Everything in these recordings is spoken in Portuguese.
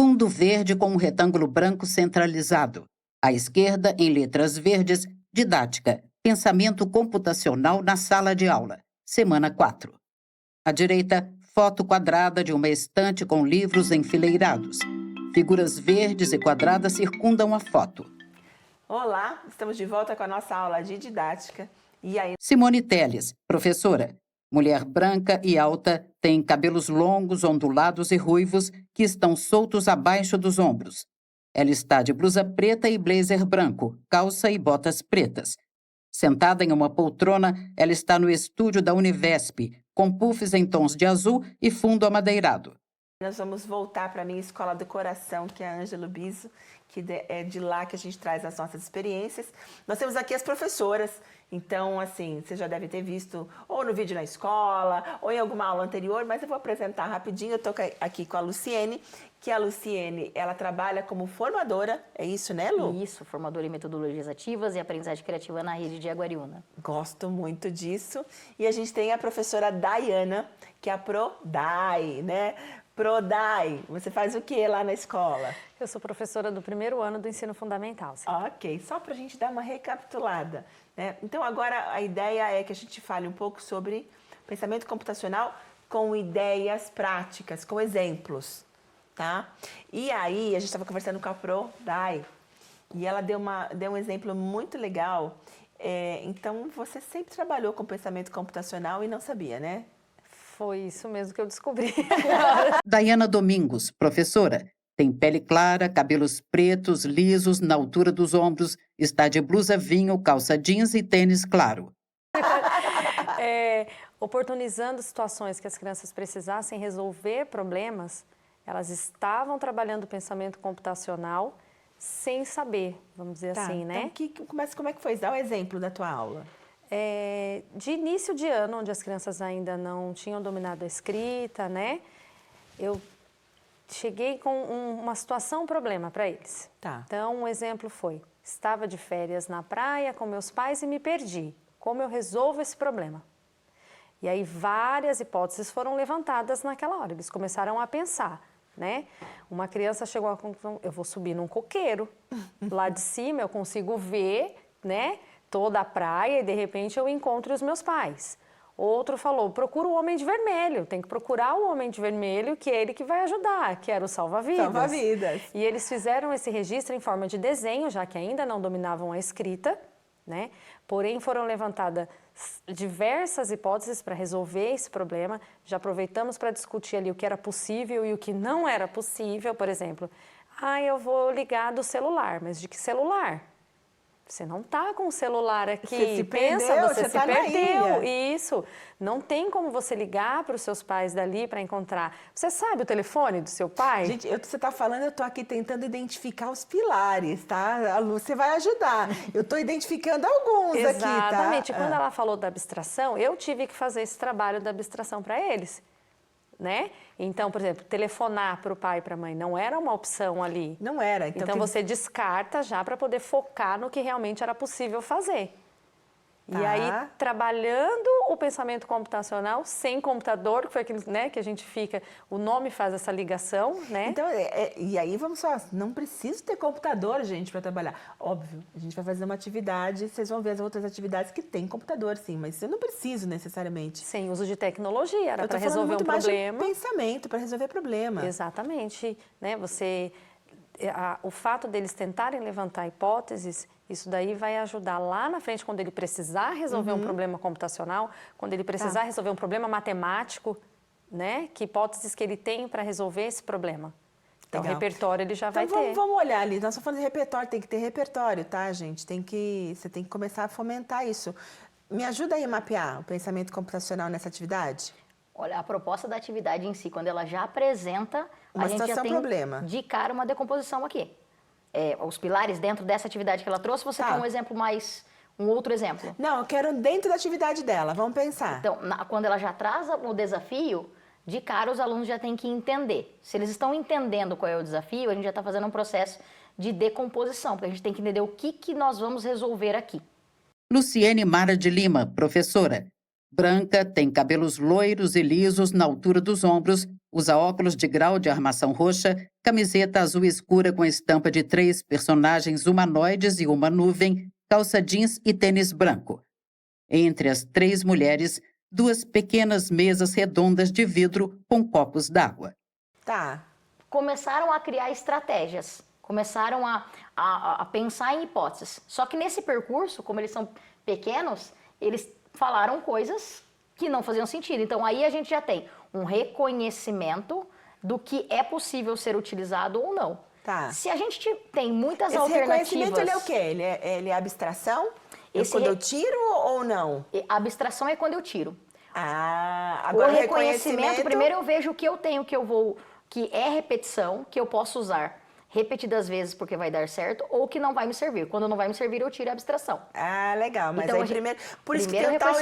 Fundo verde com um retângulo branco centralizado. À esquerda, em letras verdes, didática, pensamento computacional na sala de aula. Semana 4. À direita, foto quadrada de uma estante com livros enfileirados. Figuras verdes e quadradas circundam a foto. Olá, estamos de volta com a nossa aula de didática. E aí, Simone Telles, professora. Mulher branca e alta, tem cabelos longos, ondulados e ruivos que estão soltos abaixo dos ombros. Ela está de blusa preta e blazer branco, calça e botas pretas. Sentada em uma poltrona, ela está no estúdio da Univesp, com puffs em tons de azul e fundo amadeirado. nós vamos voltar para a minha escola do coração, que é a Ângelo Biso, que é de lá que a gente traz as nossas experiências. Nós temos aqui as professoras, então, assim, você já deve ter visto ou no vídeo na escola, ou em alguma aula anterior, mas eu vou apresentar rapidinho. Eu estou aqui com a Luciene, que a Luciene, ela trabalha como formadora, é isso, né, Lu? Isso, formadora em metodologias ativas e aprendizagem criativa na rede de Jaguariúna. Gosto muito disso. E a gente tem a professora Daiana, que é a Prodai, né? Prodai, você faz o que lá na escola? Eu sou professora do primeiro ano do ensino fundamental. Sim. Ok, só para a gente dar uma recapitulada, né? Então agora a ideia é que a gente fale um pouco sobre pensamento computacional com ideias práticas, com exemplos, tá? E aí a gente estava conversando com a Prodai e ela deu um exemplo muito legal. Então você sempre trabalhou com pensamento computacional e não sabia, né? Foi isso mesmo que eu descobri. Daiana Domingos, professora. Tem pele clara, cabelos pretos, lisos, na altura dos ombros, está de blusa vinho, calça jeans e tênis claro. Oportunizando situações que as crianças precisassem resolver problemas, elas estavam trabalhando o pensamento computacional sem saber, vamos dizer assim, né? Então, como é que foi? Dá um exemplo da tua aula. De início de ano, onde as crianças ainda não tinham dominado a escrita, né? Eu cheguei com uma situação, um problema para eles. Tá. Então, um exemplo foi, estava de férias na praia com meus pais e me perdi. Como eu resolvo esse problema? E aí várias hipóteses foram levantadas naquela hora. Eles começaram a pensar, né? Uma criança chegou à conclusão, eu vou subir num coqueiro. Lá de cima eu consigo ver, né? Toda a praia e de repente eu encontro os meus pais. Outro falou, procura o homem de vermelho, tem que procurar o homem de vermelho, que é ele que vai ajudar, que era o salva-vidas. Salva-vidas. E eles fizeram esse registro em forma de desenho, já que ainda não dominavam a escrita, né? Porém foram levantadas diversas hipóteses para resolver esse problema. Já aproveitamos para discutir ali o que era possível e o que não era possível. Por exemplo, eu vou ligar do celular, mas de que celular? Você não está com o celular aqui, você se pensa, perdeu, você se tá perdeu. Isso, não tem como você ligar para os seus pais dali para encontrar. Você sabe o telefone do seu pai? Gente, você está falando, eu estou aqui tentando identificar os pilares, tá? A Lu, você vai ajudar. Eu estou identificando alguns aqui, tá? Exatamente. Quando ela falou da abstração, eu tive que fazer esse trabalho da abstração para eles, né? Então, por exemplo, telefonar para o pai e para a mãe não era uma opção ali. Não era. Então você descarta já para poder focar no que realmente era possível fazer. Tá. E aí, trabalhando o pensamento computacional sem computador, que foi aquilo, né, que a gente fica, o nome faz essa ligação, né? Então, e aí vamos só, não preciso ter computador, gente, para trabalhar. Óbvio, a gente vai fazer uma atividade, vocês vão ver as outras atividades que tem computador, sim, mas eu não preciso necessariamente. Sem uso de tecnologia, era para resolver muito um problema. Mais de pensamento, para resolver problema. Exatamente, né? O fato deles tentarem levantar hipóteses, isso daí vai ajudar lá na frente, quando ele precisar resolver um problema computacional, quando ele precisar resolver um problema matemático, né? Que hipóteses que ele tem para resolver esse problema. Então, Legal. Repertório ele já vai ter. Vamos olhar ali, nós estamos falando de repertório, tem que ter repertório, tá, gente? Você tem que começar a fomentar isso. Me ajuda aí a mapear o pensamento computacional nessa atividade? Olha, a proposta da atividade em si, quando ela já apresenta, Uma a gente já situação, tem problema. de cara uma decomposição aqui. Os pilares dentro dessa atividade que ela trouxe, você quer um outro exemplo? Não, eu quero dentro da atividade dela, vamos pensar. Então, quando ela já traz o desafio, de cara os alunos já têm que entender. Se eles estão entendendo qual é o desafio, a gente já está fazendo um processo de decomposição, porque a gente tem que entender o que nós vamos resolver aqui. Luciene Mara de Lima, professora. Branca, tem cabelos loiros e lisos na altura dos ombros, Usa óculos de grau de armação roxa, camiseta azul escura com estampa de 3 personagens humanoides e uma nuvem, calça jeans e tênis branco. Entre as 3 mulheres, 2 pequenas mesas redondas de vidro com copos d'água. Tá. Começaram a criar estratégias, começaram a pensar em hipóteses. Só que nesse percurso, como eles são pequenos, eles falaram coisas que não faziam sentido. Então aí a gente já tem um reconhecimento do que é possível ser utilizado ou não. Tá. Se a gente tem muitas Esse alternativas... reconhecimento, ele é o quê? Ele é abstração? Quando eu tiro ou não? A abstração é quando eu tiro. Agora o reconhecimento, primeiro eu vejo o que eu tenho, que é repetição, que eu posso usar repetidas vezes porque vai dar certo, ou que não vai me servir. Quando não vai me servir, eu tiro a abstração. Legal. Mas Então, aí primeiro... Por isso que tem o tal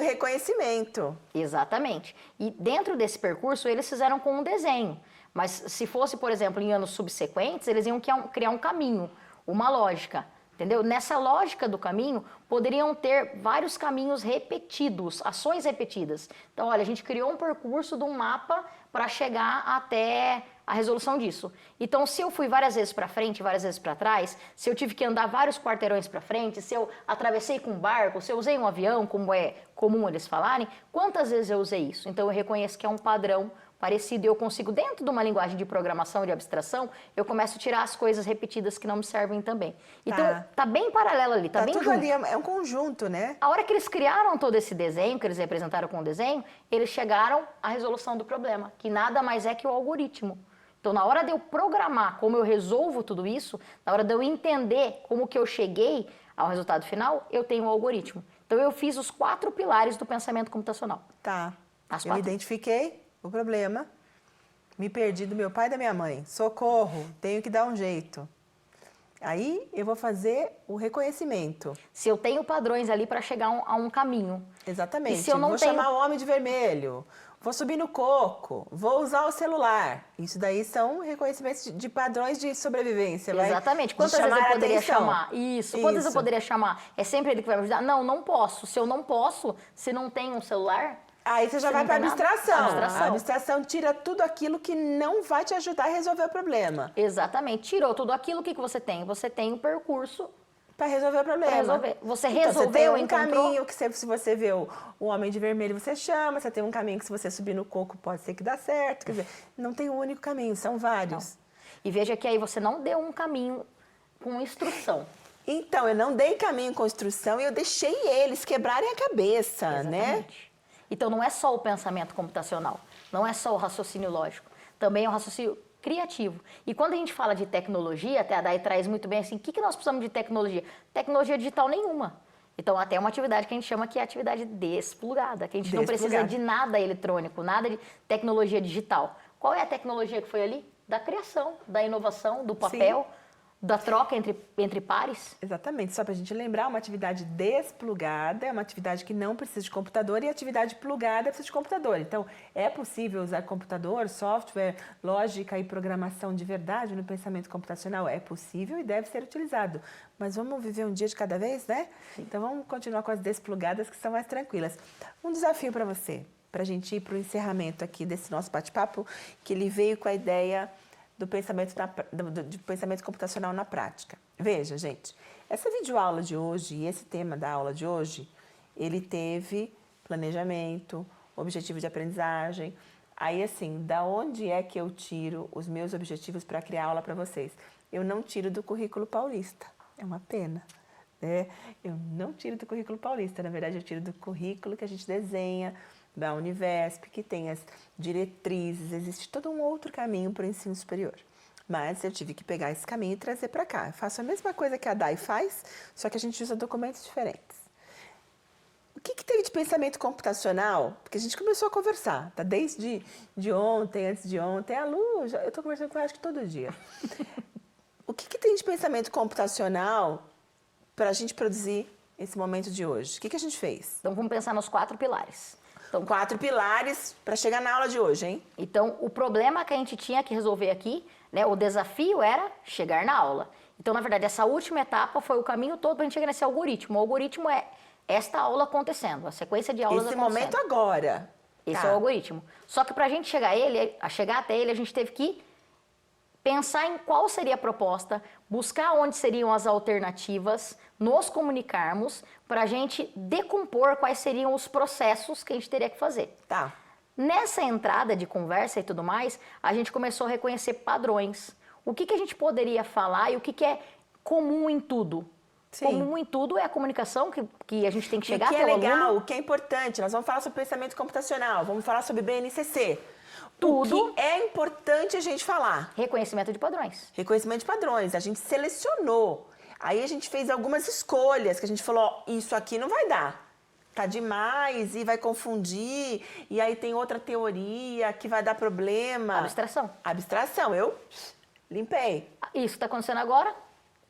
reconhecimento. Exatamente. E dentro desse percurso, eles fizeram com um desenho. Mas se fosse, por exemplo, em anos subsequentes, eles iam criar um caminho, uma lógica. Entendeu? Nessa lógica do caminho, poderiam ter vários caminhos repetidos, ações repetidas. Então, olha, a gente criou um percurso de um mapa para chegar até a resolução disso. Então, se eu fui várias vezes para frente, várias vezes para trás, se eu tive que andar vários quarteirões para frente, se eu atravessei com um barco, se eu usei um avião, como é comum eles falarem, quantas vezes eu usei isso? Então, eu reconheço que é um padrão parecido e eu consigo, dentro de uma linguagem de programação, de abstração, eu começo a tirar as coisas repetidas que não me servem também. Então, tá bem paralelo ali, tá bem tudo junto. ali, é um conjunto, né? A hora que eles criaram todo esse desenho, que eles representaram com o desenho, eles chegaram à resolução do problema, que nada mais é que o algoritmo. Então, na hora de eu programar como eu resolvo tudo isso, na hora de eu entender como que eu cheguei ao resultado final, eu tenho um algoritmo. Então, eu fiz os 4 pilares do pensamento computacional. Tá. As Eu 4. identifiquei o problema, me perdi do meu pai e da minha mãe. Socorro, tenho que dar um jeito. Aí eu vou fazer o reconhecimento. Se eu tenho padrões ali para chegar a um caminho. Exatamente. E se eu não vou tenho... chamar o homem de vermelho, vou subir no coco, vou usar o celular. Isso daí são reconhecimentos de padrões de sobrevivência. Exatamente. Quantas vezes eu poderia chamar? Isso. Quantas vezes eu poderia chamar? É sempre ele que vai me ajudar? Não, não posso. Se eu não posso, se não tem um celular... Aí você já vai para a abstração. A abstração tira tudo aquilo que não vai te ajudar a resolver o problema. Exatamente. Tirou tudo aquilo, o que você tem? Você tem um percurso para resolver o problema. Para resolver. Você então, resolveu, você tem um encontrou... caminho que se você vê o homem de vermelho, você chama. Você tem um caminho que se você subir no coco, pode ser que dá certo. Quer dizer, não tem um único caminho, são vários. Não. E veja que aí você não deu um caminho com instrução. Então, eu não dei caminho com instrução e eu deixei eles quebrarem a cabeça, Exatamente. Né? Então, não é só o pensamento computacional, não é só o raciocínio lógico, também é o raciocínio criativo. E quando a gente fala de tecnologia, até a Day traz muito bem assim, o que nós precisamos de tecnologia? Tecnologia digital nenhuma. Então, até uma atividade que a gente chama que é atividade desplugada, que a gente não precisa de nada eletrônico, nada de tecnologia digital. Qual é a tecnologia que foi ali? Da criação, da inovação, do papel, sim, da troca entre pares. Exatamente. Só para a gente lembrar, uma atividade desplugada é uma atividade que não precisa de computador e atividade plugada precisa de computador. Então, é possível usar computador, software, lógica e programação de verdade no pensamento computacional? É possível e deve ser utilizado. Mas vamos viver um dia de cada vez, né? Sim. Então, vamos continuar com as desplugadas que são mais tranquilas. Um desafio para você, para a gente ir para o encerramento aqui desse nosso bate-papo, que ele veio com a ideia do pensamento computacional na prática. Veja, gente, essa videoaula de hoje e esse tema da aula de hoje, ele teve planejamento, objetivo de aprendizagem. Aí, assim, da onde é que eu tiro os meus objetivos para criar aula para vocês? Eu não tiro do currículo paulista. É uma pena, né? Eu não tiro do currículo paulista. Na verdade, eu tiro do currículo que a gente desenha da Univesp, que tem as diretrizes, existe todo um outro caminho para o ensino superior. Mas eu tive que pegar esse caminho e trazer para cá. Eu faço a mesma coisa que a Day faz, só que a gente usa documentos diferentes. O que teve de pensamento computacional? Porque a gente começou a conversar, tá? Desde ontem, antes de ontem, a Lu, eu estou conversando com ela acho que todo dia. O que tem de pensamento computacional para a gente produzir esse momento de hoje? O que a gente fez? Então, vamos pensar nos 4 pilares. Então, 4 pilares para chegar na aula de hoje, hein? Então, o problema que a gente tinha que resolver aqui, né, o desafio era chegar na aula. Então, na verdade, essa última etapa foi o caminho todo para a gente chegar nesse algoritmo. O algoritmo é esta aula acontecendo, a sequência de aulas acontecendo. Esse momento agora. Esse é o algoritmo. Só que para a gente chegar até ele, a gente teve que pensar em qual seria a proposta, buscar onde seriam as alternativas, nos comunicarmos para a gente decompor quais seriam os processos que a gente teria que fazer. Tá. Nessa entrada de conversa e tudo mais, a gente começou a reconhecer padrões. O que a gente poderia falar e o que é comum em tudo. Sim. Comum em tudo é a comunicação que a gente tem que chegar até o aluno. O que é legal, aluno. o que é importante, nós vamos falar sobre pensamento computacional, vamos falar sobre BNCC. Tudo. O que é importante a gente falar? Reconhecimento de padrões. Reconhecimento de padrões. A gente selecionou. Aí a gente fez algumas escolhas, que a gente falou, ó, isso aqui não vai dar. Tá demais e vai confundir. E aí tem outra teoria que vai dar problema. Abstração. Abstração. Eu limpei. Isso que está acontecendo agora,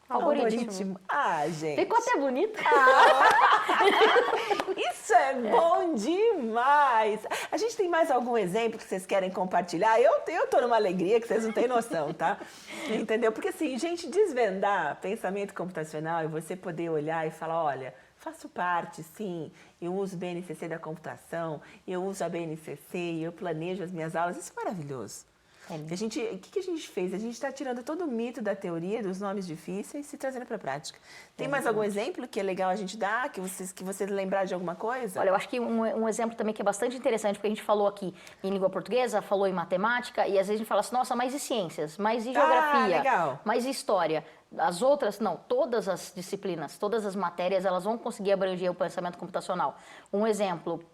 algoritmo. Ah, gente. Ficou até bonito. Isso é bom demais! A gente tem mais algum exemplo que vocês querem compartilhar? Eu tô numa alegria que vocês não têm noção, tá? Entendeu? Porque assim, gente, desvendar pensamento computacional e você poder olhar e falar, olha, faço parte, sim, eu uso o BNCC da computação, eu uso a BNCC e eu planejo as minhas aulas, isso é maravilhoso. O que a gente fez? A gente está tirando todo o mito da teoria, dos nomes difíceis e trazendo para a prática. Tem mais algum exemplo que é legal a gente dar, que você lembrar de alguma coisa? Olha, eu acho que um exemplo também que é bastante interessante, porque a gente falou aqui em língua portuguesa, falou em matemática, e às vezes a gente fala assim, nossa, mas e ciências? Mas e geografia? Legal. Mas e história? As outras, não, todas as disciplinas, todas as matérias, elas vão conseguir abranger o pensamento computacional. Um exemplo,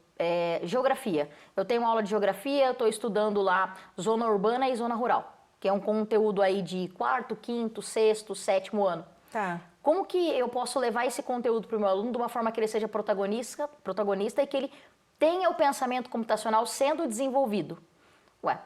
geografia. Eu tenho uma aula de geografia, eu estou estudando lá zona urbana e zona rural, que é um conteúdo aí de quarto, quinto, sexto, sétimo ano. Tá. Como que eu posso levar esse conteúdo para o meu aluno de uma forma que ele seja protagonista e que ele tenha o pensamento computacional sendo desenvolvido?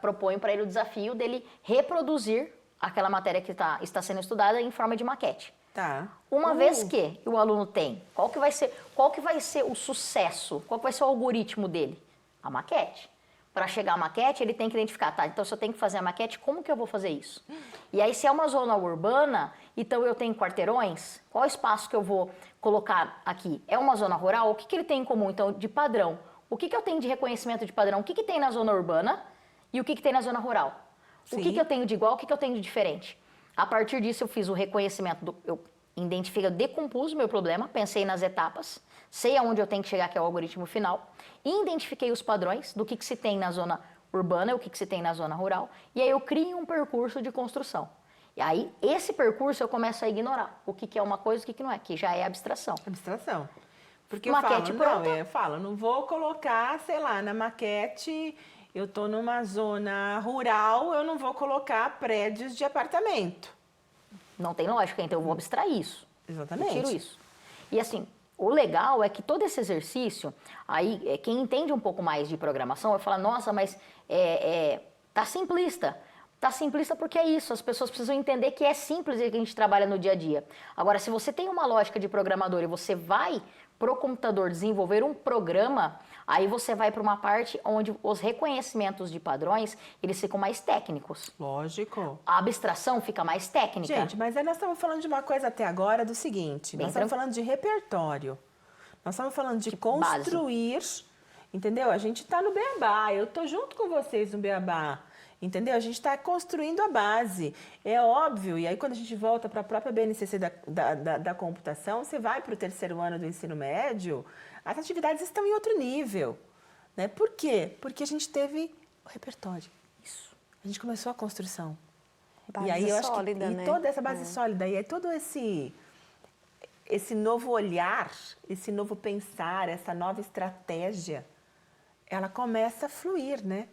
Proponho para ele o desafio dele reproduzir aquela matéria que está sendo estudada em forma de maquete. Tá. Uma vez que o aluno tem, qual que vai ser o sucesso? Qual que vai ser o algoritmo dele? A maquete. Para chegar à maquete, ele tem que identificar, tá, então se eu tenho que fazer a maquete, como que eu vou fazer isso? E aí, se é uma zona urbana, então eu tenho quarteirões, qual espaço que eu vou colocar aqui? É uma zona rural? O que ele tem em comum, então, de padrão? O que eu tenho de reconhecimento de padrão? O que tem na zona urbana e o que tem na zona rural? Sim. O que eu tenho de igual, o que eu tenho de diferente? A partir disso, eu fiz o reconhecimento, eu decompus o meu problema, pensei nas etapas, sei aonde eu tenho que chegar, que é o algoritmo final, e identifiquei os padrões do que se tem na zona urbana e o que se tem na zona rural, e aí eu crio um percurso de construção. E aí, esse percurso eu começo a ignorar o que é uma coisa e o que não é, que já é abstração. Abstração. Porque Maquete pronta. eu falo, não vou colocar, sei lá, na maquete, eu tô numa zona rural, eu não vou colocar prédios de apartamento. Não tem lógica, então eu vou abstrair isso. Exatamente. Eu tiro isso. E assim, o legal é que todo esse exercício, aí quem entende um pouco mais de programação vai falar, nossa, mas tá simplista. Tá simplista porque é isso, as pessoas precisam entender que é simples e que a gente trabalha no dia a dia. Agora, se você tem uma lógica de programador e você vai pro computador desenvolver um programa, aí você vai para uma parte onde os reconhecimentos de padrões, eles ficam mais técnicos. Lógico. A abstração fica mais técnica. Gente, mas aí nós estamos falando de uma coisa até agora do seguinte, Bem nós estamos falando de repertório, nós estamos falando de base. construir, entendeu? A gente está no beabá, eu estou junto com vocês no beabá. Entendeu? A gente está construindo a base. É óbvio, e aí quando a gente volta para a própria BNCC da computação, você vai para o terceiro ano do ensino médio, as atividades estão em outro nível. Né? Por quê? Porque a gente teve o repertório. Isso. A gente começou a construção. Base e aí eu acho sólida, que né? toda essa base sólida, e aí todo esse novo olhar, esse novo pensar, essa nova estratégia, ela começa a fluir, né?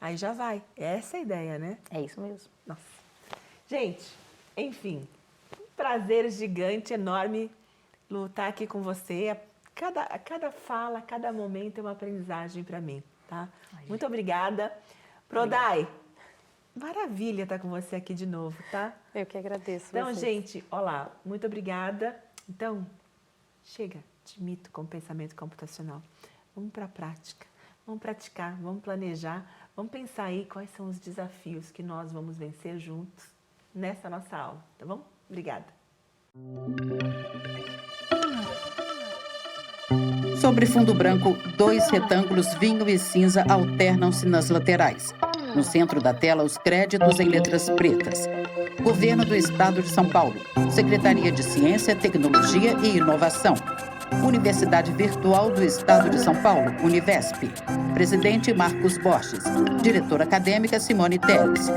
Aí já vai. Essa é a ideia, né? É isso mesmo. Nossa. Gente, enfim, um prazer gigante, enorme lutar aqui com você. Cada fala, cada momento é uma aprendizagem para mim, tá? Muito obrigada. Prodai, maravilha estar com você aqui de novo, tá? Eu que agradeço. Então, vocês. gente, olá, muito obrigada. Então, chega de mito com pensamento computacional. Vamos para a prática. Vamos praticar, vamos planejar, vamos pensar aí quais são os desafios que nós vamos vencer juntos nessa nossa aula, tá bom? Obrigada. Sobre fundo branco, 2 retângulos vinho e cinza alternam-se nas laterais. No centro da tela, os créditos em letras pretas. Governo do Estado de São Paulo. Secretaria de Ciência, Tecnologia e Inovação. Universidade Virtual do Estado de São Paulo, Univesp. Presidente Marcos Borges. Diretora acadêmica Simone Teles.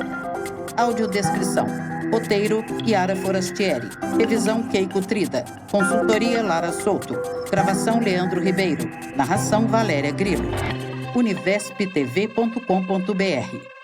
Audiodescrição. Roteiro, Yara Forastieri. Revisão, Keiko Trida. Consultoria, Lara Souto. Gravação, Leandro Ribeiro. Narração, Valéria Grilo. univesptv.com.br